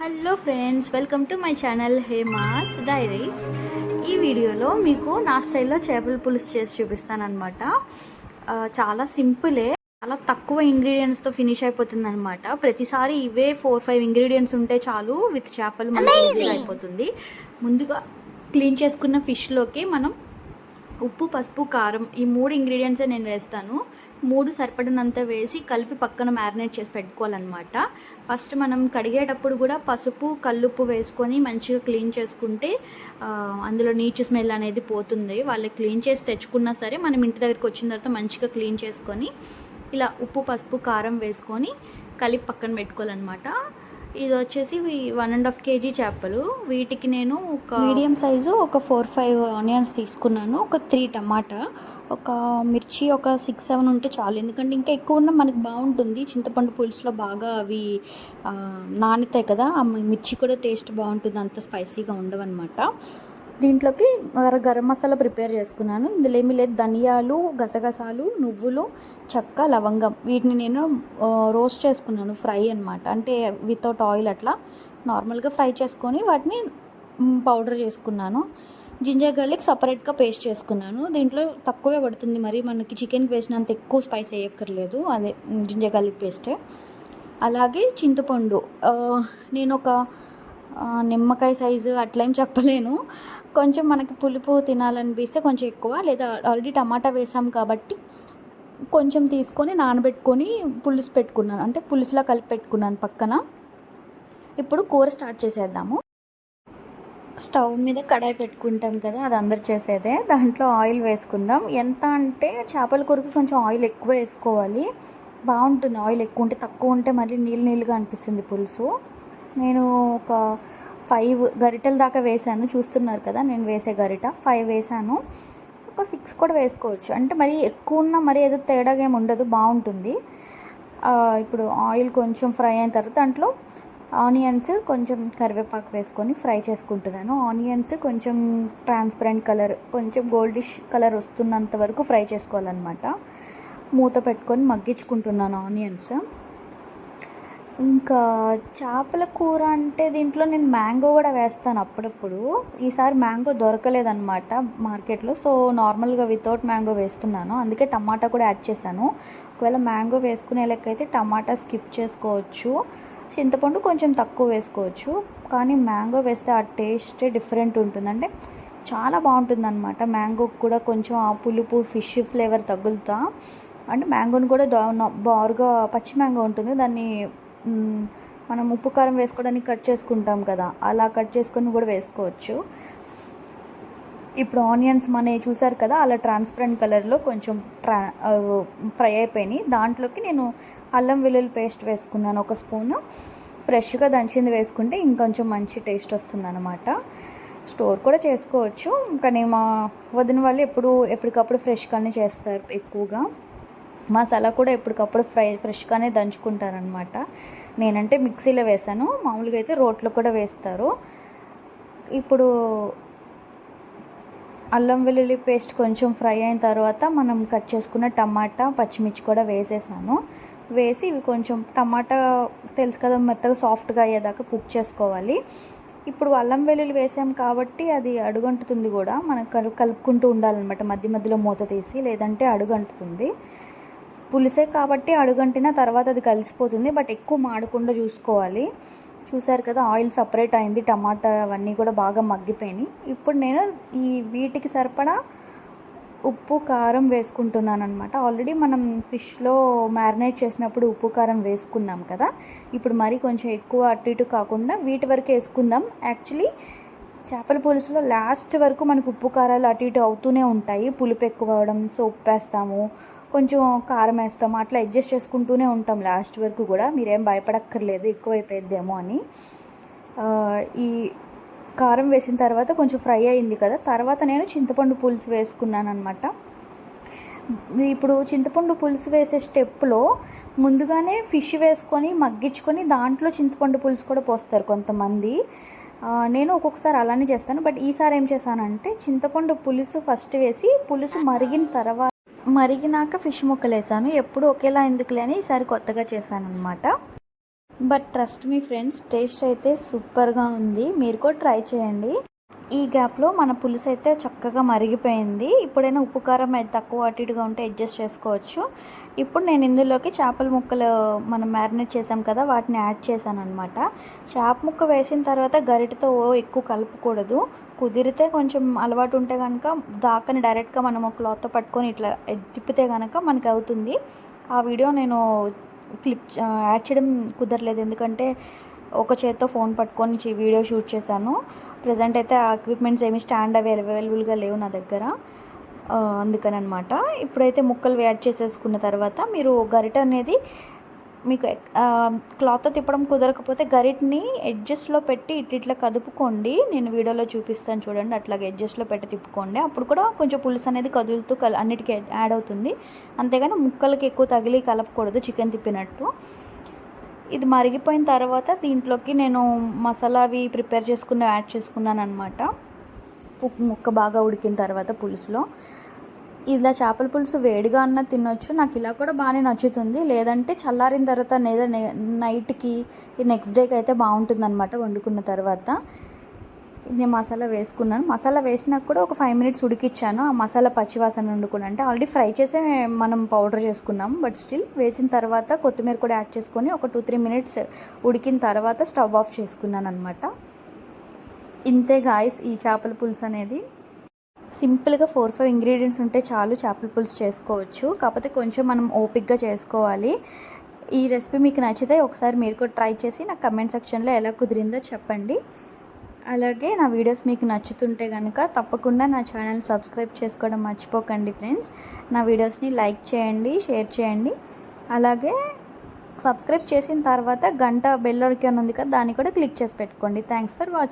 Hello friends, welcome to my channel Hema's diaries. ఈ వీడియోలో మీకు నా స్టైల్లో చేపల పులుసు చేసి చూపిస్తానమాట. చాలా సింపులే, చాలా తక్కువ ఇంగ్రీడియంట్స్తో ఫినిష్ అయిపోతుంది అనమాట. ప్రతిసారి ఇవే 4-5 ఇంగ్రీడియంట్స్ ఉంటే చాలు, విత్ చేపలు మనకి అయిపోతుంది. ముందుగా క్లీన్ చేసుకున్న ఫిష్లోకి మనం ఉప్పు, పసుపు, కారం ఈ 3 ఇంగ్రీడియంట్సే నేను వేస్తాను. 3 సరిపడినంత వేసి కలిపి పక్కన మ్యారినేట్ చేసి పెట్టుకోవాలన్నమాట. ఫస్ట్ మనం కడిగేటప్పుడు కూడా పసుపు, కల్లుప్పు వేసుకొని మంచిగా క్లీన్ చేసుకుంటే అందులో నీచు స్మెల్ అనేది పోతుంది. వాళ్ళు క్లీన్ చేసి తెచ్చుకున్నా సరే మనం ఇంటి దగ్గరికి వచ్చిన తర్వాత మంచిగా క్లీన్ చేసుకొని ఇలా ఉప్పు, పసుపు, కారం వేసుకొని కలిపి పక్కన పెట్టుకోవాలన్నమాట. ఇది వచ్చేసి 1.5 kg చేపలు. వీటికి నేను ఒక మీడియం సైజు ఒక 4-5 ఆనియన్స్ తీసుకున్నాను, ఒక 3 టమాటా, ఒక మిర్చి ఒక 6-7 ఉంటే చాలు. ఎందుకంటే ఇంకా ఎక్కువ ఉన్నా మనకి బాగుంటుంది. చింతపండు పులుసులో బాగా అవి నానుతాయి కదా, ఆ మిర్చి కూడా టేస్ట్ బాగుంటుంది, అంత స్పైసీగా ఉండవన్నమాట. దీంట్లోకి గరం మసాలా ప్రిపేర్ చేసుకున్నాను. ఇందులో ఏమీ లేదు, ధనియాలు, గసగసాలు, నువ్వులు, చెక్క, లవంగం వీటిని నేను రోస్ట్ చేసుకున్నాను, ఫ్రై అనమాట. అంటే వితౌట్ ఆయిల్ అట్లా నార్మల్గా ఫ్రై చేసుకొని వాటిని పౌడర్ చేసుకున్నాను. జింజర్ గార్లిక్ సపరేట్గా పేస్ట్ చేసుకున్నాను. దీంట్లో తక్కువే పడుతుంది, మరి మనకి చికెన్కి వేసినంత ఎక్కువ స్పైస్ వేయక్కర్లేదు, అదే జింజర్ గార్లిక్ పేస్టే. అలాగే చింతపండు నేను ఒక నిమ్మకాయ సైజు అట్లా ఏం చెప్పలేను, కొంచెం మనకి పులుపు తినాలనిపిస్తే కొంచెం ఎక్కువ, లేదా ఆల్రెడీ టమాటా వేసాం కాబట్టి కొంచెం తీసుకొని నానబెట్టుకొని పులుసు పెట్టుకున్నాను, అంటే పులుసులా కలిపి పెట్టుకున్నాను పక్కన. ఇప్పుడు కూర స్టార్ట్ చేసేద్దాము. స్టవ్ మీద కడాయి పెట్టుకుంటాం కదా, అది అందరు చేసేదే. దాంట్లో ఆయిల్ వేసుకుందాం. ఎంత అంటే చేపల కూరకి కొంచెం ఆయిల్ ఎక్కువ వేసుకోవాలి, బాగుంటుంది. ఆయిల్ ఎక్కువ ఉంటే, తక్కువ ఉంటే మళ్ళీ నీళ్ళుగా అనిపిస్తుంది పులుసు. నేను ఒక 5 గరిటెల దాకా వేసాను, చూస్తున్నారు కదా నేను వేసే గరిట 5 వేసాను. ఒక 6 కూడా వేసుకోవచ్చు, అంటే మరి ఎక్కువ ఉన్నా మరి ఏదో తేడాగా ఏమి ఉండదు, బాగుంటుంది. ఇప్పుడు ఆయిల్ కొంచెం ఫ్రై అయిన తర్వాత దాంట్లో ఆనియన్స్, కొంచెం కరివేపాకు వేసుకొని ఫ్రై చేసుకుంటున్నాను. ఆనియన్స్ కొంచెం ట్రాన్స్పరెంట్ కలర్, కొంచెం గోల్డిష్ కలర్ వస్తున్నంత వరకు ఫ్రై చేసుకోవాలన్నమాట. మూత పెట్టుకొని మగ్గించుకుంటున్నాను ఆనియన్స్. ఇంకా చేపల కూర అంటే దీంట్లో నేను మ్యాంగో కూడా వేస్తాను అప్పుడప్పుడు. ఈసారి మ్యాంగో దొరకలేదన్నమాట మార్కెట్లో, సో నార్మల్గా వితౌట్ మ్యాంగో వేస్తున్నాను, అందుకే టమాటా కూడా యాడ్ చేశాను. ఒకవేళ మ్యాంగో వేసుకునే లెక్కైతే టమాటా స్కిప్ చేసుకోవచ్చు, చింతపండు కొంచెం తక్కువ వేసుకోవచ్చు. కానీ మ్యాంగో వేస్తే ఆ టేస్టే డిఫరెంట్ ఉంటుంది, అంటే చాలా బాగుంటుంది అనమాట. మ్యాంగోకి కూడా కొంచెం ఆ పులుపు, ఫిష్ ఫ్లేవర్ తగులుతా, అంటే మ్యాంగోని కూడా బారుగా పచ్చి మ్యాంగో ఉంటుంది, దాన్ని మనం ఉప్పు కారం వేసుకోవడానికి కట్ చేసుకుంటాం కదా, అలా కట్ చేసుకొని కూడా వేసుకోవచ్చు. ఇప్పుడు ఆనియన్స్ మనవి చూసారు కదా, అలా ట్రాన్స్పరెంట్ కలర్లో కొంచెం ఫ్రై అయిపోయినాయి. దాంట్లోకి నేను అల్లం వెల్లుల్లి పేస్ట్ వేసుకున్నాను, ఒక స్పూను. ఫ్రెష్గా దంచింది వేసుకుంటే ఇంకొంచెం మంచి టేస్ట్ వస్తుంది అనమాట. స్టోర్ కూడా చేసుకోవచ్చు, కానీ మా వదిన వాళ్ళు ఎప్పటికప్పుడు ఫ్రెష్గానే చేస్తారు ఎక్కువగా. మసాలా కూడా ఎప్పటికప్పుడు ఫ్రెష్గానే దంచుకుంటారనమాట. నేనంటే మిక్సీలో వేసాను, మామూలుగా అయితే రోట్లో కూడా వేస్తారు. ఇప్పుడు అల్లం వెల్లుల్లి పేస్ట్ కొంచెం ఫ్రై అయిన తర్వాత మనం కట్ చేసుకున్న టమాటా, పచ్చిమిర్చి కూడా వేసేసాను. వేసి ఇవి కొంచెం టమాటా తెలుసు కదా, మెత్తగా సాఫ్ట్గా అయ్యేదాకా కుక్ చేసుకోవాలి. ఇప్పుడు అల్లం వెల్లుల్లి వేసాం కాబట్టి అది అడుగంటుతుంది కూడా, మనం కలుపుకుంటూ ఉండాలన్నమాట మధ్య మధ్యలో మూత తీసి, లేదంటే అడుగంటుతుంది. పులిసే కాబట్టి అడుగంటిన తర్వాత అది కలిసిపోతుంది, బట్ ఎక్కువ మాడకుండా చూసుకోవాలి. చూసారు కదా, ఆయిల్ సపరేట్ అయింది, టమాటా అవన్నీ కూడా బాగా మగ్గిపోయినాయి. ఇప్పుడు నేను వీటికి సరిపడా ఉప్పు, కారం వేసుకుంటున్నాను అనమాట. ఆల్రెడీ మనం ఫిష్లో మ్యారినేట్ చేసినప్పుడు ఉప్పు, కారం వేసుకున్నాం కదా, ఇప్పుడు మరి కొంచెం ఎక్కువ అటు ఇటు కాకుండా వీటి వరకు వేసుకుందాం. యాక్చువల్లీ చేపల పులుసులో లాస్ట్ వరకు మనకు ఉప్పు, కారాలు అటు ఇటు అవుతూనే ఉంటాయి. పులుపు ఎక్కువ అవడం, సో ఉప్పు వేస్తాము, కొంచెం కారం వేస్తాము, అట్లా అడ్జస్ట్ చేసుకుంటూనే ఉంటాం లాస్ట్ వరకు కూడా. మీరేం భయపడక్కర్లేదు ఎక్కువైపోయిద్దేమో అని. ఈ కారం వేసిన తర్వాత కొంచెం ఫ్రై అయింది కదా, తర్వాత నేను చింతపండు పులుసు వేసుకున్నాను అనమాట. ఇప్పుడు చింతపండు పులుసు వేసే స్టెప్లో ముందుగానే ఫిష్ వేసుకొని మగ్గించుకొని దాంట్లో చింతపండు పులుసు కూడా పోస్తారు కొంతమంది. నేను ఒక్కొక్కసారి అలానే చేస్తాను, బట్ ఈసారి ఏం చేశానంటే చింతపండు పులుసు ఫస్ట్ వేసి పులుసు మరిగినాక ఫిష్ ముక్కలు వేసాను. ఎప్పుడు ఒకేలా ఎందుకులే అని ఈసారి కొత్తగా చేశాను అనమాట. But trust me friends, taste అయితే సూపర్గా ఉంది. మీరు కూడా ట్రై చేయండి. ఈ గ్యాప్లో మన పులుసు అయితే చక్కగా మరిగిపోయింది. ఇప్పుడైనా ఉప్పు కారం తక్కువ అటు ఇటుగా ఉంటే అడ్జస్ట్ చేసుకోవచ్చు. ఇప్పుడు నేను ఇందులోకి చేపల ముక్కలు మనం మ్యారినేట్ చేసాం కదా, వాటిని యాడ్ చేశాను అనమాట. చేప ముక్క వేసిన తర్వాత గరిటెతో ఎక్కువ కలపకూడదు. కుదిరితే కొంచెం అలవాటు ఉంటే కనుక దాకని డైరెక్ట్గా మనం క్లాత్తో పట్టుకొని ఇట్లా తిప్పితే కనుక మనకి అవుతుంది. ఆ వీడియో నేను యాడ్ చేయడం కుదరలేదు, ఎందుకంటే ఒక చేత్తో ఫోన్ పట్టుకొని వీడియో షూట్ చేశాను. ప్రజెంట్ అయితే ఆ ఎక్విప్మెంట్స్ ఏమి స్టాండ్ అవైలబుల్గా లేవు నా దగ్గర, అందుకని అనమాట. ఇప్పుడైతే ముక్కలు యాడ్ చేసేసుకున్న తర్వాత మీరు గరిట అనేది మీకు క్లాత్తో తిప్పడం కుదరకపోతే గరిటని ఎడ్జెస్లో పెట్టి ఇట్లా కదుపుకోండి. నేను వీడియోలో చూపిస్తాను చూడండి, అట్లాగే ఎడ్జెస్లో పెట్టి తిప్పుకోండి. అప్పుడు కూడా కొంచెం పులుసు అనేది కదులుతూ అన్నిటికీ యాడ్ అవుతుంది. అంతేగాని ముక్కలకి ఎక్కువ తగిలి కలపకూడదు చికెన్ తిప్పినట్టు. ఇది మరిగిపోయిన తర్వాత దీంట్లోకి నేను మసాలా అవి ప్రిపేర్ యాడ్ చేసుకున్నాను అనమాట. ముక్క బాగా ఉడికిన తర్వాత పులుసులో ఇలా చేపల పులుసు వేడిగా అన్న తినొచ్చు. నాకు ఇలా కూడా బాగానే నచ్చుతుంది. లేదంటే చల్లారిన తర్వాత లేదా నైట్కి నెక్స్ట్ డేకి అయితే బాగుంటుంది అనమాట వండుకున్న తర్వాత. నేను మసాలా వేసుకున్నాను. మసాలా వేసినాక కూడా ఒక 5 minutes ఉడికిచ్చాను. ఆ మసాలా పచ్చివాసన వండుకున్నాను. అంటే ఆల్రెడీ ఫ్రై చేసే మనం పౌడర్ చేసుకున్నాం, బట్ స్టిల్ వేసిన తర్వాత కొత్తిమీర కూడా యాడ్ చేసుకొని ఒక 2-3 minutes ఉడికిన తర్వాత స్టవ్ ఆఫ్ చేసుకున్నాను అనమాట. ఇంతే గాయస్, ఈ చేపల పులుసు అనేది సింపుల్గా 4-5 ingredients ఉంటే చాలు చేపల పులుసు చేసుకోవచ్చు. కాకపోతే కొంచెం మనం ఓపిక్గా చేసుకోవాలి. ఈ రెసిపీ మీకు నచ్చితే ఒకసారి మీరు కూడా ట్రై చేసి నాకు కమెంట్ సెక్షన్లో ఎలా కుదిరిందో చెప్పండి. అలాగే నా వీడియోస్ మీకు నచ్చుతుంటే కనుక తప్పకుండా నా ఛానల్ సబ్స్క్రైబ్ చేసుకోవడం మర్చిపోకండి ఫ్రెండ్స్. నా వీడియోస్ని లైక్ చేయండి, షేర్ చేయండి. అలాగే సబ్స్క్రైబ్ చేసిన తర్వాత గంట బెల్ ఐకాన్ ఉంది కదా, దాన్ని కూడా క్లిక్ చేసి పెట్టుకోండి. Thanks for watching.